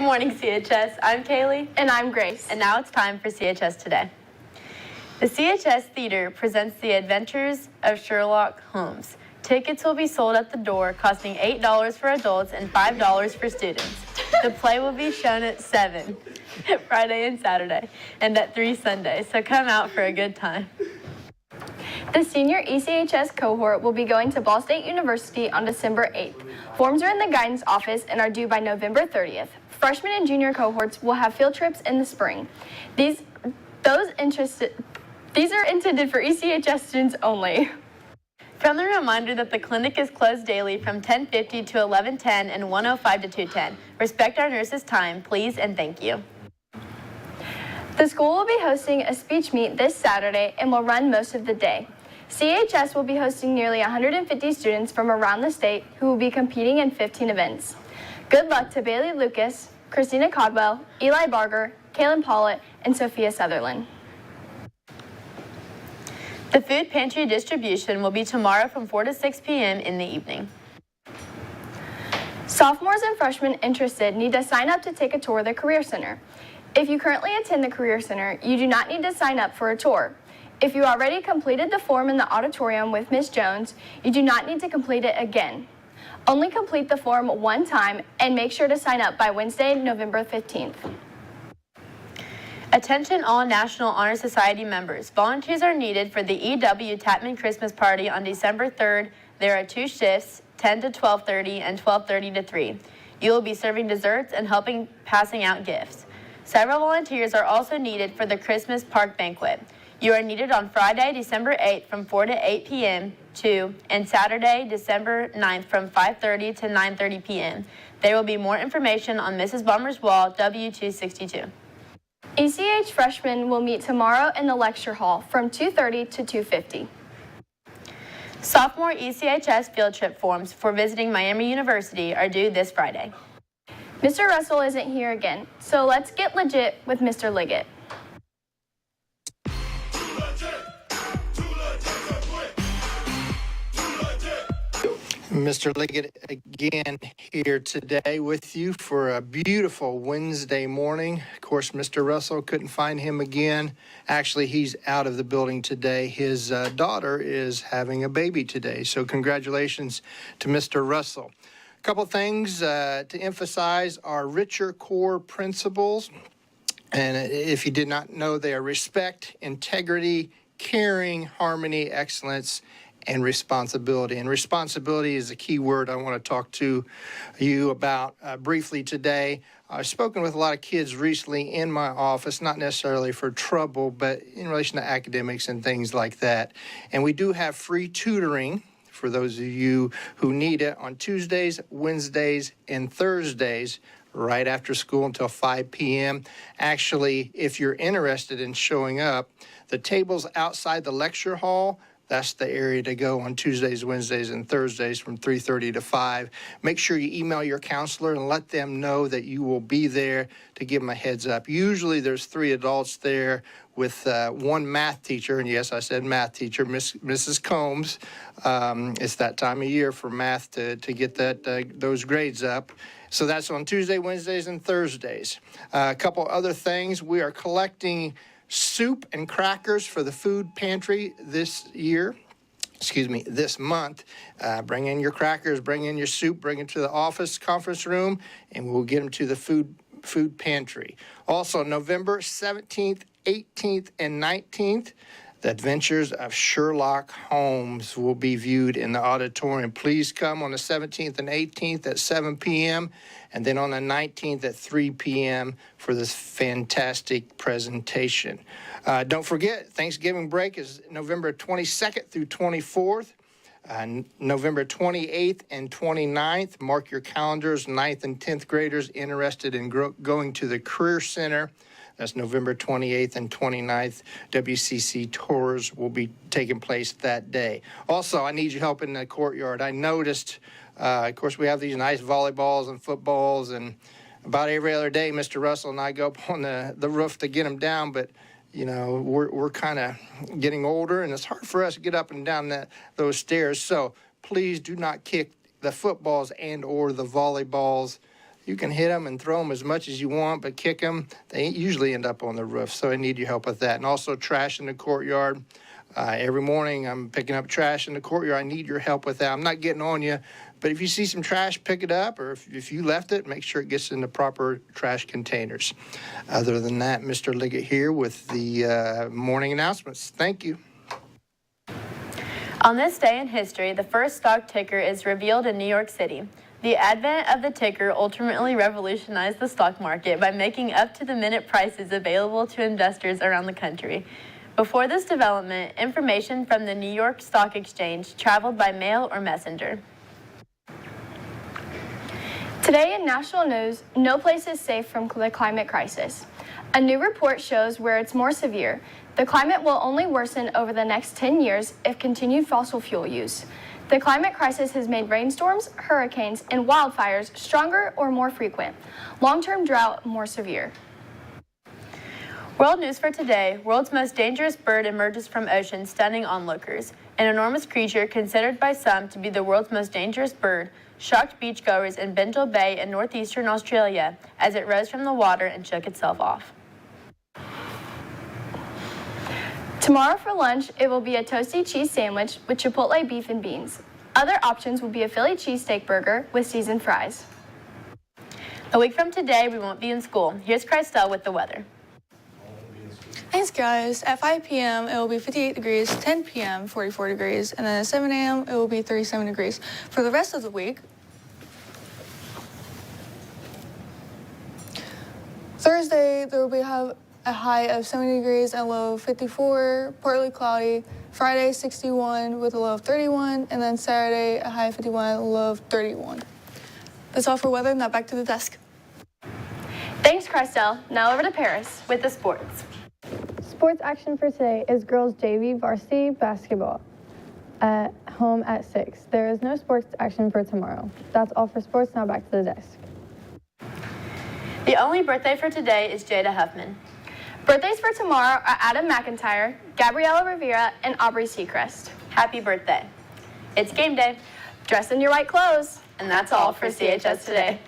morning, CHS. I'm Kaylee. And I'm Grace. And now it's time for CHS Today. The CHS Theater presents The Adventures of Sherlock Holmes. Tickets will be sold at the door, costing $8 for adults and $5 for students. The play will be shown at 7, Friday and Saturday, and at 3 Sunday, so come out for a good time. The senior ECHS cohort will be going to Ball State University on December 8th. Forms are in the guidance office and are due by November 30th. Freshman and junior cohorts will have field trips in the spring. These are intended for ECHS students only. Friendly reminder that the clinic is closed daily from 10:50 to 11:10 and 1:05 to 2:10. Respect our nurses' time, please, and thank you. The school will be hosting a speech meet this Saturday and will run most of the day. CHS will be hosting nearly 150 students from around the state who will be competing in 15 events. Good luck to Bailey Lucas, Christina Codwell, Eli Barger, Kaylin Pollitt, and Sophia Sutherland. The food pantry distribution will be tomorrow from 4 to 6 p.m. in the evening. Sophomores and freshmen interested need to sign up to take a tour of the Career Center. If you currently attend the Career Center, you do not need to sign up for a tour. If you already completed the form in the auditorium with Ms. Jones, you do not need to complete it again. Only complete the form one time and make sure to sign up by Wednesday, November 15th. Attention all National Honor Society members. Volunteers are needed for the EW Tapman Christmas Party on December 3rd. There are 2 shifts, 10 to 12:30 and 12:30 to 3. You will be serving desserts and passing out gifts. Several volunteers are also needed for the Christmas Park Banquet. You are needed on Friday, December 8th from 4 to 8 p.m. and Saturday, December 9th from 5:30 to 9:30 p.m. There will be more information on Mrs. Bomber's Wall, W262. ECH freshmen will meet tomorrow in the lecture hall from 2:30 to 2:50. Sophomore ECHS field trip forms for visiting Miami University are due this Friday. Mr. Russell isn't here again, so let's get legit with Mr. Liggett. Mr. Liggett again here today with you for a beautiful Wednesday morning. Of course, Mr. Russell couldn't find him again. Actually, he's out of the building today. His daughter is having a baby today, so congratulations to Mr. Russell. A couple things to emphasize are richer core principles. And if you did not know, they are respect, integrity, caring, harmony, excellence, and responsibility. And responsibility is a key word I want to talk to you about briefly today. I've spoken with a lot of kids recently in my office, not necessarily for trouble, but in relation to academics and things like that. And we do have free tutoring for those of you who need it on Tuesdays, Wednesdays, and Thursdays, right after school until 5 p.m. Actually, if you're interested in showing up, the tables outside the lecture hall, that's the area to go on Tuesdays, Wednesdays, and Thursdays from 3:30 to 5. Make sure you email your counselor and let them know that you will be there to give them a heads up. Usually there's 3 adults there with 1 math teacher, and yes, I said math teacher, Mrs. Combs. It's that time of year for math to get those grades up. So that's on Tuesday, Wednesdays, and Thursdays. A couple other things. We are collecting soup and crackers for the food pantry this month. Bring in your crackers, bring in your soup, bring it to the office conference room, and we'll get them to the food pantry. Also, November 17th, 18th, and 19th, The Adventures of Sherlock Holmes will be viewed in the auditorium. Please come on the 17th and 18th at 7 p.m. and then on the 19th at 3 p.m. for this fantastic presentation. Don't forget, Thanksgiving break is November 22nd through 24th. November 28th and 29th. Mark your calendars. 9th and 10th graders interested in going to the Career Center. That's November 28th and 29th. WCC tours will be taking place that day. Also, I need your help in the courtyard. I noticed, of course, we have these nice volleyballs and footballs, and about every other day, Mr. Russell and I go up on the roof to get them down, but you know, we're kind of getting older, and it's hard for us to get up and down those stairs. So please do not kick the footballs and or the volleyballs. You can hit them and throw them as much as you want, but kick them, they usually end up on the roof. So I need your help with that. And also trash in the courtyard. Every morning I'm picking up trash in the courtyard. I need your help with that. I'm not getting on you, but if you see some trash, pick it up, or if you left it, make sure it gets in the proper trash containers. Other than that, Mr. Liggett here with the morning announcements. Thank you. On this day in history, the first stock ticker is revealed in New York City. The advent of the ticker ultimately revolutionized the stock market by making up-to-the-minute prices available to investors around the country. Before this development, information from the New York Stock Exchange traveled by mail or messenger. Today in national news, no place is safe from the climate crisis. A new report shows where it's more severe. The climate will only worsen over the next 10 years if continued fossil fuel use. The climate crisis has made rainstorms, hurricanes, and wildfires stronger or more frequent. Long-term drought more severe. World news for today, world's most dangerous bird emerges from ocean, stunning onlookers. An enormous creature considered by some to be the world's most dangerous bird shocked beachgoers in Bengal Bay in northeastern Australia as it rose from the water and shook itself off. Tomorrow for lunch, it will be a toasty cheese sandwich with chipotle beef and beans. Other options will be a Philly cheesesteak burger with seasoned fries. A week from today, we won't be in school. Here's Christelle with the weather. Thanks, guys. At 5 p.m., it will be 58 degrees, 10 p.m., 44 degrees, and then at 7 a.m., it will be 37 degrees. For the rest of the week, Thursday, there will be a high of 70 degrees and a low of 54, partly cloudy. Friday, 61 with a low of 31, and then Saturday, a high of 51 and a low of 31. That's all for weather. Now back to the desk. Thanks, Christelle. Now over to Paris with the sports. Sports action for today is girls JV varsity basketball at home at 6. There is no sports action for tomorrow. That's all for sports. Now back to the desk. The only birthday for today is Jada Huffman. Birthdays for tomorrow are Adam McIntyre, Gabriella Rivera, and Aubrey Seacrest. Happy birthday. It's game day. Dress in your white clothes. And that's all for CHS Today.